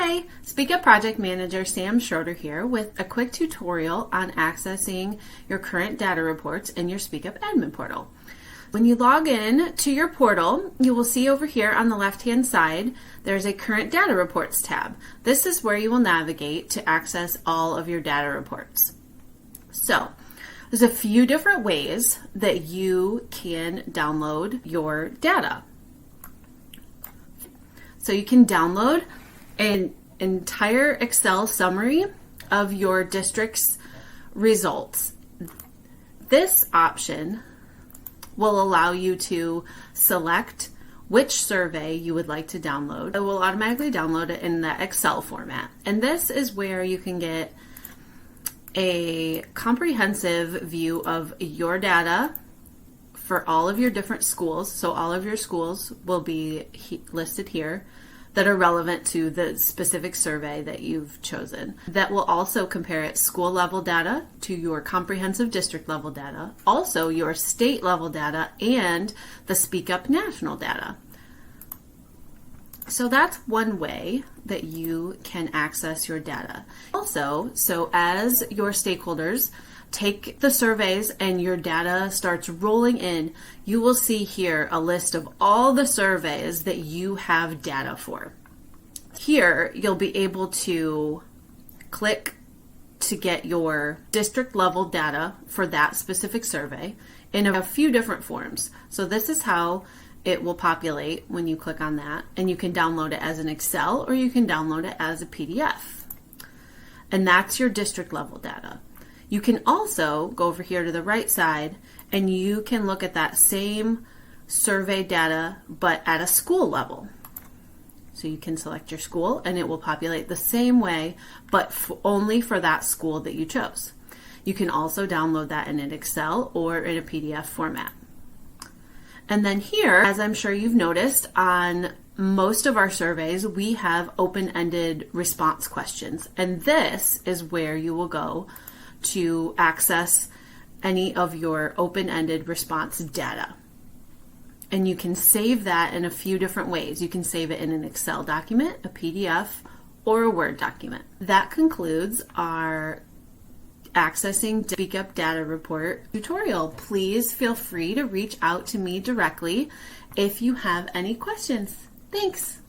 Hi, Speak Up Project Manager Sam Schroeder here with a quick tutorial on accessing your current data reports in your Speak Up admin portal. When you log in to your portal, you will see over here on the left-hand side, there's a Current Data Reports tab. This is where you will navigate to access all of your data reports. So, there's a few different ways that you can download your data. So you can download an entire Excel summary of your district's results. This option will allow you to select which survey you would like to download. It will automatically download it in the Excel format. And this is where you can get a comprehensive view of your data for all of your different schools. So all of your schools will be listed here that are relevant to the specific survey that you've chosen. That will also compare its school level data to your comprehensive district level data, also your state level data, and the Speak Up national data. So that's one way that you can access your data. Also, so as your stakeholders take the surveys and your data starts rolling in, you will see here a list of all the surveys that you have data for. Here, you'll be able to click to get your district level data for that specific survey in a few different forms. So this is how it will populate when you click on that, and you can download it as an Excel or you can download it as a PDF. And that's your district level data. You can also go over here to the right side and you can look at that same survey data but at a school level. So you can select your school and it will populate the same way but only for that school that you chose. You can also download that in an Excel or in a PDF format. And then here, as I'm sure you've noticed, on most of our surveys we have open-ended response questions, and this is where you will go to access any of your open-ended response data. And you can save that in a few different ways. You can save it in an Excel document, a PDF, or a Word document. That concludes our accessing Speak Up Data Report tutorial. Please feel free to reach out to me directly if you have any questions. Thanks.